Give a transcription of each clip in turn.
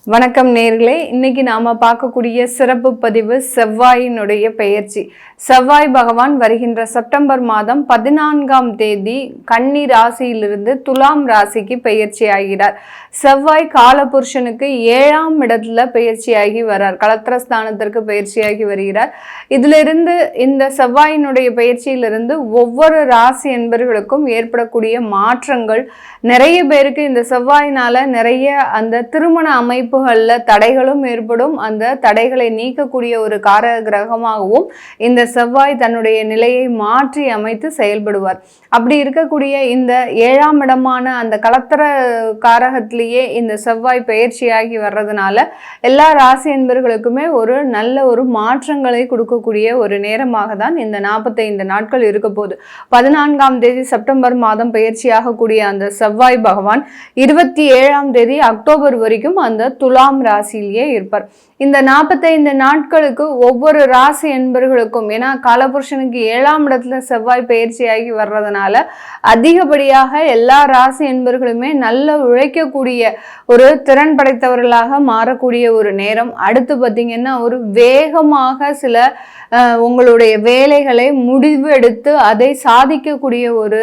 வணக்கம் நேர்களே, இன்னைக்கு நாம பார்க்கக்கூடிய சிறப்பு பதிவு செவ்வாயினுடைய பெயர்ச்சி. செவ்வாய் பகவான் வருகின்ற செப்டம்பர் மாதம் 14ஆம் தேதி கன்னி ராசியிலிருந்து துலாம் ராசிக்கு பெயர்ச்சி ஆகிறார். செவ்வாய் காலபுருஷனுக்கு 7ஆம் இடத்துல பெயர்ச்சியாகி வரார். களத்திரஸ்தானத்திற்கு பெயர்ச்சியாகி வருகிறார். இதிலிருந்து இந்த செவ்வாயினுடைய பெயர்ச்சியிலிருந்து ஒவ்வொரு ராசி என்பர்களுக்கும் ஏற்படக்கூடிய மாற்றங்கள், நிறைய பேருக்கு இந்த செவ்வாயினால நிறைய அந்த திருமண அமைப்புகள்ல தடைகளும் ஏற்படும். அந்த தடைகளை நீக்கக்கூடிய ஒரு காரக கிரகமாகவும் இந்த செவ்வாய் தன்னுடைய நிலையை மாற்றி அமைத்து செயல்படுவார். அப்படி இருக்கக்கூடிய இந்த 7ஆம் இடமான அந்த களத்திர காரகத்திலேயே இந்த செவ்வாய் பெயர்ச்சியாகி வர்றதுனால எல்லா ராசி என்பர்களுக்குமே ஒரு நல்ல ஒரு மாற்றங்களை கொடுக்கக்கூடிய ஒரு நேரமாக தான் இந்த 45 நாட்கள் இருக்க போகுது. 14ஆம் தேதி செப்டம்பர் மாதம் பெயர்ச்சியாகக்கூடிய அந்த செவ்வாய் பகவான் 27ஆம் தேதி அக்டோபர் வரைக்கும் அந்த துலாம் ராசியிலேயே இருப்பார். இந்த 45 நாட்களுக்கு ஒவ்வொரு ராசி என்பர்களுக்கும், ஏன்னா காலபுருஷனுக்கு 7ஆம் இடத்துல செவ்வாய் பயிற்சியாகி வர்றதுனால அதிகப்படியாக எல்லா ராசி என்பர்களுமே நல்ல உழைக்கக்கூடிய ஒரு திறன் படைத்தவர்களாக மாறக்கூடிய ஒரு நேரம். அடுத்து பார்த்தீங்கன்னா ஒரு வேகமாக சில உங்களுடைய வேலைகளை முடிவு எடுத்து அதை சாதிக்கக்கூடிய ஒரு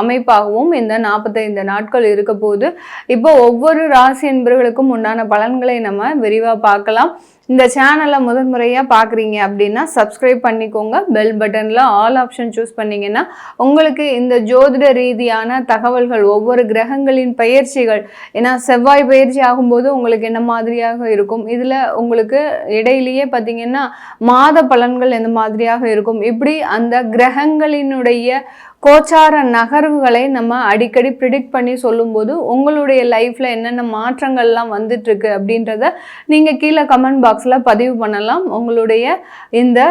அமைப்பாகவும் இந்த 45 நாட்கள் இருக்க போது. இப்போ ஒவ்வொரு ராசி என்பர்களுக்கும் உண்டான பலன்களை நம்ம விரிவாக பார்க்கலாம். இந்த சேனலை முதன்முறையாக பார்க்குறீங்க அப்படின்னா சப்ஸ்கிரைப் பண்ணிக்கோங்க. பெல் பட்டனில் ஆல் ஆப்ஷன் சூஸ் பண்ணிங்கன்னா உங்களுக்கு இந்த ஜோதிட ரீதியான தகவல்கள், ஒவ்வொரு கிரகங்களின் பயிற்சிகள், ஏன்னா செவ்வாய் பயிற்சி ஆகும்போது உங்களுக்கு என்ன மாதிரியாக இருக்கும், இதில் உங்களுக்கு இடையிலேயே பார்த்தீங்கன்னா மாத பலன்கள் எந்த மாதிரியாக இருக்கும், இப்படி அந்த கிரகங்களினுடைய கோச்சார நகர்வுகளை நம்ம அடிக்கடி ப்ரிடிக்ட் பண்ணி சொல்லும்போது உங்களுடைய லைஃப்பில் என்னென்ன மாற்றங்கள்லாம் வந்துட்டுருக்கு அப்படின்றத நீங்கள் கீழே கமெண்ட் பாக்ஸில் பதிவு பண்ணலாம். உங்களுடைய இந்த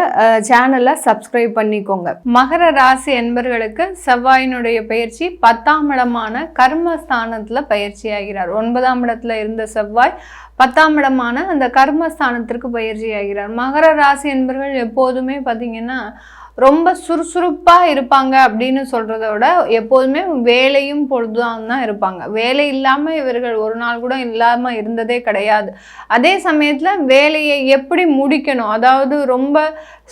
சேனலை சப்ஸ்கிரைப் பண்ணிக்கோங்க. மகர ராசி என்பர்களுக்கு செவ்வாயினுடைய பயிற்சி 10ஆம் இடமான கர்மஸ்தானத்தில் பயிற்சி ஆகிறார். 9ஆம் இடத்துல இருந்த செவ்வாய் 10ஆம் இடமான அந்த கர்மஸ்தானத்திற்கு பயிற்சி ஆகிறார். மகர ராசி என்பர்கள் எப்போதுமே பார்த்தீங்கன்னா ரொம்ப சுறுசுறுப்பாக இருப்பாங்க அப்படின்னு சொல்கிறத விட எப்போதுமே வேலையும் பொழுதுதான் தான் இருப்பாங்க. வேலை இல்லாமல் இவர்கள் ஒரு நாள் கூட இல்லாமல் இருந்ததே கிடையாது. அதே சமயத்தில் வேலையை எப்படி முடிக்கணும், அதாவது ரொம்ப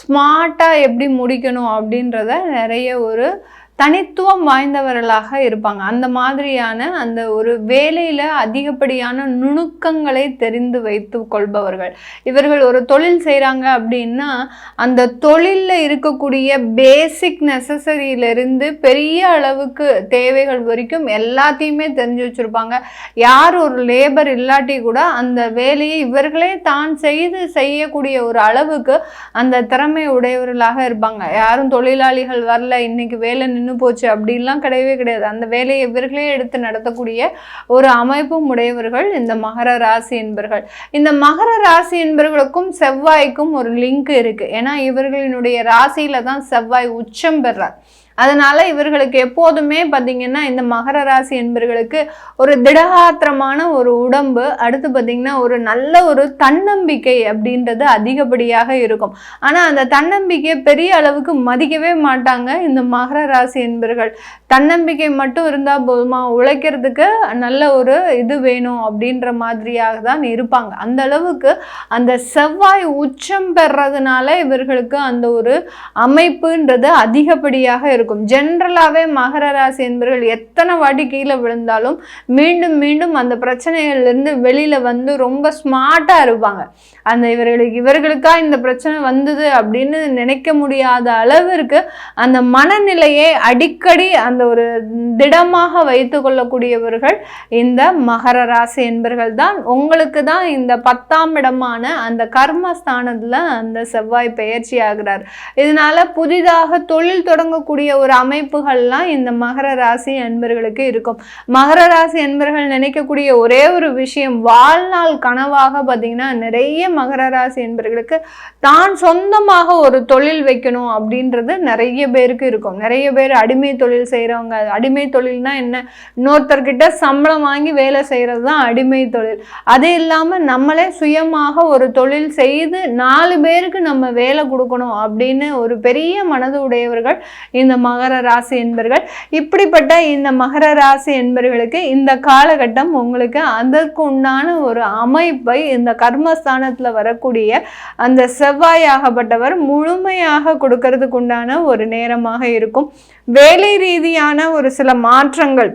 ஸ்மார்ட்டாக எப்படி முடிக்கணும் அப்படின்றத நிறைய ஒரு தனித்துவம் வாய்ந்தவர்களாக இருப்பாங்க. அந்த மாதிரியான அந்த ஒரு வேலையில் அதிகப்படியான நுணுக்கங்களை தெரிந்து வைத்து கொள்பவர்கள். இவர்கள் ஒரு தொழில் செய்கிறாங்க அப்படின்னா அந்த தொழிலில் இருக்கக்கூடிய பேசிக் நெசசரியிலிருந்து பெரிய அளவுக்கு தேவைகள் வரைக்கும் எல்லாத்தையுமே தெரிஞ்சு வச்சுருப்பாங்க. யார் ஒரு லேபர் இல்லாட்டி கூட அந்த வேலையை இவர்களே தான் செய்யக்கூடிய ஒரு அளவுக்கு அந்த திறமை உடையவர்களாக இருப்பாங்க. யாரும் தொழிலாளிகள் வரல, இன்னைக்கு வேலை போச்சு அப்படின்லாம் கிடையவே கிடையாது. அந்த வேலையை இவர்களே எடுத்து நடத்தக்கூடிய ஒரு அமைப்பும் உடையவர்கள் இந்த மகர ராசி என்பர்கள். இந்த மகர ராசி என்பர்களுக்கும் செவ்வாய்க்கும் ஒரு லிங்க் இருக்கு. ஏன்னா இவர்களினுடைய ராசியில தான் செவ்வாய் உச்சம் பெறார். அதனால இவர்களுக்கு எப்போதுமே பார்த்தீங்கன்னா இந்த மகர ராசி என்பர்களுக்கு ஒரு திடகாத்திரமான ஒரு உடம்பு, அடுத்து பார்த்தீங்கன்னா ஒரு நல்ல ஒரு தன்னம்பிக்கை அப்படின்றது அதிகப்படியாக இருக்கும். ஆனால் அந்த தன்னம்பிக்கையை பெரிய அளவுக்கு மதிக்கவே மாட்டாங்க இந்த மகர ராசி என்பர்கள். தன்னம்பிக்கை மட்டும் இருந்தால் போதுமா, உழைக்கிறதுக்கு நல்ல ஒரு இது வேணும் அப்படின்ற மாதிரியாக தான் இருப்பாங்க. அந்த அளவுக்கு அந்த செவ்வாய் உச்சம் பெறதுனால இவர்களுக்கு அந்த ஒரு அமைப்புன்றது அதிகப்படியாக இருக்கும். ஜென்ரலாகவே மகர ராசி என்பவர்கள் எத்தனை வாட்டி கீழே விழுந்தாலும் மீண்டும் மீண்டும் அந்த பிரச்சனைகள்லேருந்து வெளியில் வந்து ரொம்ப ஸ்மார்ட்டாக இருப்பாங்க. அந்த இவர்களுக்கா இந்த பிரச்சனை வந்தது அப்படின்னு நினைக்க முடியாத அளவிற்கு அந்த மனநிலையை அடிக்கடி அந்த ஒரு திடமாக வைத்து கொள்ளக்கூடியவர்கள் இந்த மகர ராசி என்பர்கள் தான். உங்களுக்கு தான் இந்த 10ஆம் இடமான அந்த கர்மஸ்தானத்தில் அந்த செவ்வாய் பெயர்ச்சி ஆகிறார். இதனால புதிதாக தொழில் தொடங்கக்கூடிய ஒரு அமைப்புகள்லாம் இந்த மகர ராசி என்பர்களுக்கு இருக்கும். மகர ராசி என்பர்கள் நினைக்கக்கூடிய ஒரே ஒரு விஷயம், வாழ்நாள் கனவாக பார்த்தீங்கன்னா நிறைய மகர ராசி என்பர்களுக்கு தான் சொந்தமாக ஒரு தொழில் வைக்கணும் அப்படின்றது நிறைய பேருக்கு இருக்கும். நிறைய பேர் அடிமை தொழில் செய்கிறவங்க. அடிமை தொழில்னா என்ன, இன்னொருத்தர்கிட்ட சம்பளம் வாங்கி வேலை செய்கிறது தான் அடிமை தொழில். அது இல்லாமல் நம்மளே சுயமாக ஒரு தொழில் செய்து 4 பேருக்கு நம்ம வேலை கொடுக்கணும் அப்படின்னு ஒரு பெரிய மனது உடையவர்கள் இந்த மகர ராசி என்பர்கள். இப்படிப்பட்ட இந்த மகர ராசி என்பர்களுக்கு இந்த காலகட்டம் உங்களுக்கு அதற்கு உண்டான ஒரு அமைப்பை இந்த கர்மஸ்தானத்துல வரக்கூடிய அந்த செவ்வாயாகப்பட்டவர் முழுமையாக கொடுக்கறதுக்கு உண்டான ஒரு நேரமாக இருக்கும். வேலை ரீதியான ஒரு சில மாற்றங்கள்,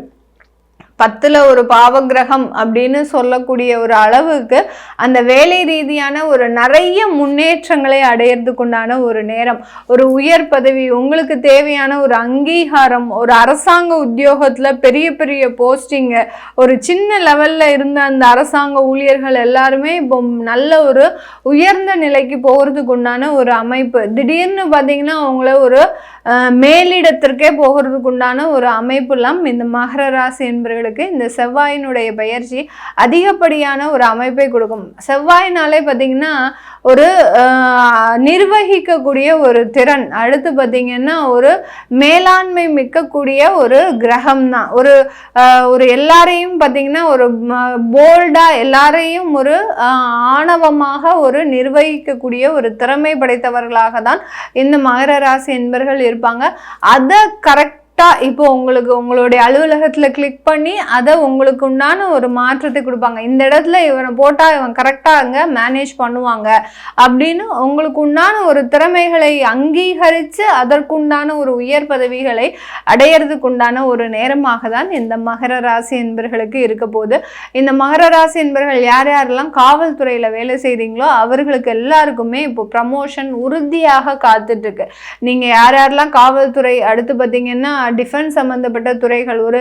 10ல் ஒரு பாவகிரகம் அப்படின்னு சொல்லக்கூடிய ஒரு அளவுக்கு அந்த வேலை ரீதியான ஒரு நிறைய முன்னேற்றங்களை அடையிறதுக்குண்டான ஒரு நேரம், ஒரு உயர் பதவி, உங்களுக்கு தேவையான ஒரு அங்கீகாரம், ஒரு அரசாங்க உத்தியோகத்துல பெரிய பெரிய போஸ்டிங்கு, ஒரு சின்ன லெவல்ல இருந்த அந்த அரசாங்க ஊழியர்கள் எல்லாருமே இப்போ நல்ல ஒரு உயர்ந்த நிலைக்கு போகிறதுக்கு உண்டான ஒரு அமைப்பு. திடீர்னு பார்த்தீங்கன்னா அவங்கள ஒரு மேலிடத்திற்கே போகிறதுக்கு உண்டான ஒரு அமைப்புலாம் இந்த மகர ராசி என்பவர்களுக்கு இந்த செவ்வாயினுடைய பெயர்ச்சி அதிகப்படியான ஒரு அமைப்பை கொடுக்கும். செவ்வாயினாலே பார்த்தீங்கன்னா ஒரு நிர்வகிக்கக்கூடிய ஒரு திறன், அடுத்து பார்த்தீங்கன்னா ஒரு மேலாண்மை மிக்கக்கூடிய ஒரு கிரகம் தான். ஒரு எல்லாரையும் பார்த்தீங்கன்னா ஒரு போல்டா எல்லாரையும் ஒரு ஆணவமாக ஒரு நிர்வகிக்கக்கூடிய ஒரு திறமை படைத்தவர்களாக தான் இந்த மகர ராசி என்பர்கள் இருப்பாங்க. அதை கரெக்ட் இப்போ உங்களுடைய அலுவலகத்துல கிளிக் பண்ணி அதை உங்களுக்கு உண்டான ஒரு மாற்றத்தை கொடுப்பாங்க. இந்த இடத்துல இவனை போட்டா இவன் கரெக்டா அங்க மேனேஜ் பண்ணுவாங்க அப்படின்னு உங்களுக்கு உண்டான ஒரு திறமைகளை அங்கீகரித்து அதற்குண்டான ஒரு உயர் பதவிகளை அடையிறதுக்கு உண்டான ஒரு நேரமாக தான் இந்த மகர ராசி என்பர்களுக்கு இருக்க போகுது. இந்த மகர ராசி என்பர்கள் யார் யாரெல்லாம் காவல்துறையில வேலை செய்றீங்களோ அவர்களுக்கு எல்லாருக்குமே இப்போ ப்ரமோஷன் உறுதியாக காத்துட்டு இருக்கு. நீங்க யார் யாரெல்லாம் காவல்துறை, அடுத்து பார்த்தீங்கன்னா டிஃபென்ஸ் சம்பந்தப்பட்ட துறைகள், ஒரு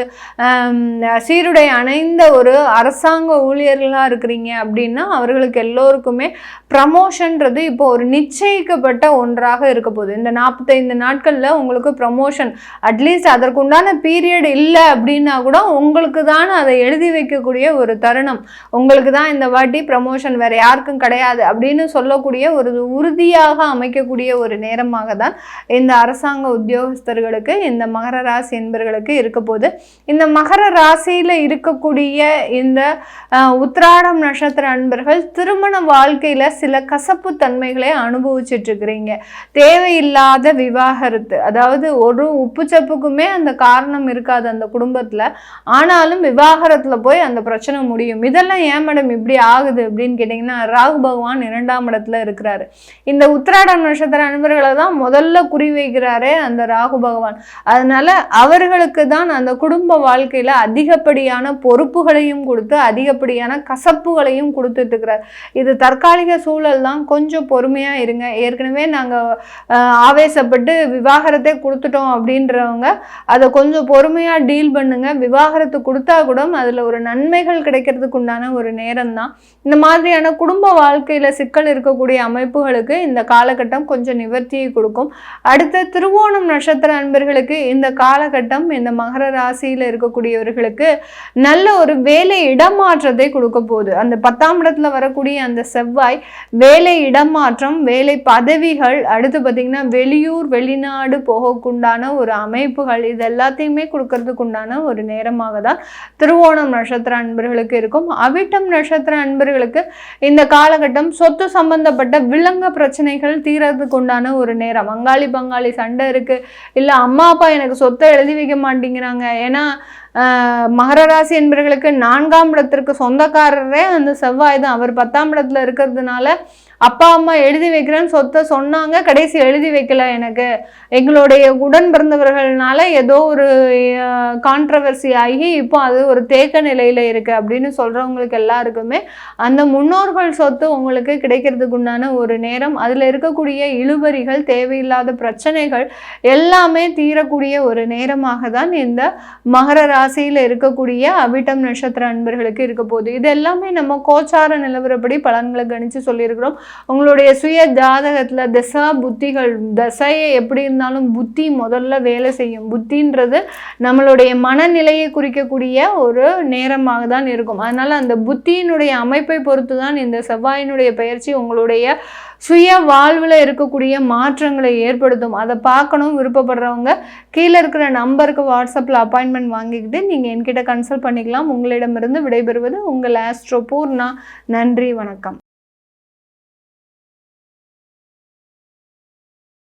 சீருடை அணைந்த ஒரு அரசாங்க ஊழியர்களாக இருக்கிறீங்க அப்படின்னா அவர்களுக்கு எல்லோருக்குமே ப்ரமோஷன்றது இப்போ ஒரு நிச்சயிக்கப்பட்ட ஒன்றாக இருக்க போகுது. இந்த 45 நாட்களில் உங்களுக்கு ப்ரமோஷன், அட்லீஸ்ட் அதற்குண்டான பீரியட் இல்லை அப்படின்னா கூட உங்களுக்கு தான் அதை எழுதி வைக்கக்கூடிய ஒரு தருணம். உங்களுக்கு தான் இந்த வாட்டி ப்ரமோஷன், வேற யாருக்கும் கிடையாது அப்படின்னு சொல்லக்கூடிய ஒரு உறுதியாக அமைக்கக்கூடிய ஒரு நேரமாக தான் இந்த அரசாங்க உத்தியோகஸ்தர்களுக்கு இந்த மகர ராசி என்பர்களுக்கு இருக்க போது. இந்த மகர ராசியில இருக்கக்கூடிய இந்த உத்திராடம் நட்சத்திர அன்பர்கள் திருமண வாழ்க்கையில சில கசப்பு தன்மைகளை அனுபவிச்சுட்டு இருக்கிறீங்க. தேவையில்லாத விவாகரத்து, அதாவது ஒரு உப்புச்சப்புக்குமே அந்த காரணம் இருக்காது அந்த குடும்பத்துல, ஆனாலும் விவாகரத்துல போய் அந்த பிரச்சனை முடியும். இதெல்லாம் ஏன் மேடம் இப்படி ஆகுது அப்படின்னு கேட்டீங்கன்னா ராகு பகவான் 2ஆம் இடத்துல இருக்கிறாரு. இந்த உத்திராடம் நட்சத்திர அன்பர்களை தான் முதல்ல குறி வைக்கிறாரே அந்த ராகு பகவான். அதனால அவர்களுக்கு தான் அந்த குடும்ப வாழ்க்கையில அதிகப்படியான பொறுப்புகளையும் கொடுத்து அதிகப்படியான கசப்புகளையும் கொடுத்துட்டு இருக்கிறார். இது தற்காலிக சூழல் தான், கொஞ்சம் பொறுமையா இருங்க. ஏற்கனவே நாங்க ஆவேசப்பட்டு விவாகரத்தை கொடுத்துட்டோம் அப்படின்றவங்க அதை கொஞ்சம் பொறுமையா டீல் பண்ணுங்க. விவாகரத்து கொடுத்தா கூட அதுல ஒரு நன்மைகள் கிடைக்கிறதுக்கு உண்டான ஒரு நேரம் தான். இந்த மாதிரியான குடும்ப வாழ்க்கையில சிக்கல் இருக்கக்கூடிய அமைப்புகளுக்கு இந்த காலகட்டம் கொஞ்சம் நிவர்த்தியை கொடுக்கும். அடுத்த திருவோணம் நட்சத்திர அன்பர்களுக்கு இந்த காலகட்டம் இந்த மகர ராசியில இருக்கக்கூடியவர்களுக்கு நல்ல ஒரு வேலை இடமாற்றத்தை கொடுக்க போகுது. அந்த 10ஆம் இடத்துல வரக்கூடிய அந்த செவ்வாய் வேலை இடமாற்றம், வேலை பதவிகள், அடுத்து பார்த்தீங்கன்னா வெளியூர் வெளிநாடு போகக்குண்டான ஒரு அமைப்புகள், இது எல்லாத்தையுமே கொடுக்கறதுக்கு உண்டான ஒரு நேரமாக தான் திருவோணம் நட்சத்திர அன்பர்களுக்கு இருக்கும். அவிட்டம் நட்சத்திர அன்பர்களுக்கு இந்த காலகட்டம் சொத்து சம்பந்தப்பட்ட விலங்க பிரச்சனைகள் தீரத்துக்கு உண்டான ஒரு நேரம். அங்காளி பங்காளி சண்டை இருக்கு, இல்ல அம்மா அப்பா எனக்கு சொத்தை எழுதி வைக்க மாட்டேங்கிறாங்க. ஏன்னா மகர ராசி என்பவர்களுக்கு 4ஆம் இடத்திற்கு சொந்தக்காரரே அந்த செவ்வாய் தான். அவர் 10ஆம் இடத்துல இருக்கிறதுனால அப்பா அம்மா எழுதி வைக்கிறேன்னு சொத்தை சொன்னாங்க, கடைசி எழுதி வைக்கல. எனக்கு எங்களுடைய உடன் பிறந்தவர்கள்னால ஏதோ ஒரு கான்ட்ரவர்சி ஆகி இப்போ அது ஒரு தேக்க நிலையில இருக்கு அப்படின்னு சொல்றவங்களுக்கு எல்லாருக்குமே அந்த முன்னோர்கள் சொத்து உங்களுக்கு கிடைக்கிறதுக்கு உண்டான ஒரு நேரம். அதுல இருக்கக்கூடிய இழுபறிகள், தேவையில்லாத பிரச்சனைகள் எல்லாமே தீரக்கூடிய ஒரு நேரமாக தான் இந்த மகர ராசியில இருக்கக்கூடிய அவிட்டம் நட்சத்திர அன்பர்களுக்கு இருக்க போகுது. இது எல்லாமே நம்ம கோச்சார நிலவரப்படி பலன்களை கணிச்சு சொல்லியிருக்கிறோம். உங்களுடைய சுய ஜாதகத்துல தசா புத்திகள், தசையை எப்படி இருந்தாலும் புத்தி முதல்ல வேலை செய்யும். புத்தின்றது நம்மளுடைய மனநிலையை குறிக்கக்கூடிய ஒரு நேரமாக தான் இருக்கும். அதனால அந்த புத்தியினுடைய அமைப்பை பொறுத்து தான் இந்த செவ்வாயினுடைய பயிற்சி உங்களுடைய சுய வாழ்வில் இருக்கக்கூடிய மாற்றங்களை ஏற்படுத்தும். அதை பார்க்கணும் விருப்பப்படுறவங்க கீழே இருக்கிற நம்பருக்கு வாட்ஸ்அப்பில் அப்பாயின்மெண்ட் வாங்கிக்கிட்டு நீங்கள் என்கிட்ட கன்சல்ட் பண்ணிக்கலாம். உங்களிடமிருந்து விடைபெறுவது உங்கள் ஆஸ்ட்ரோ பூர்ணா. நன்றி, வணக்கம்.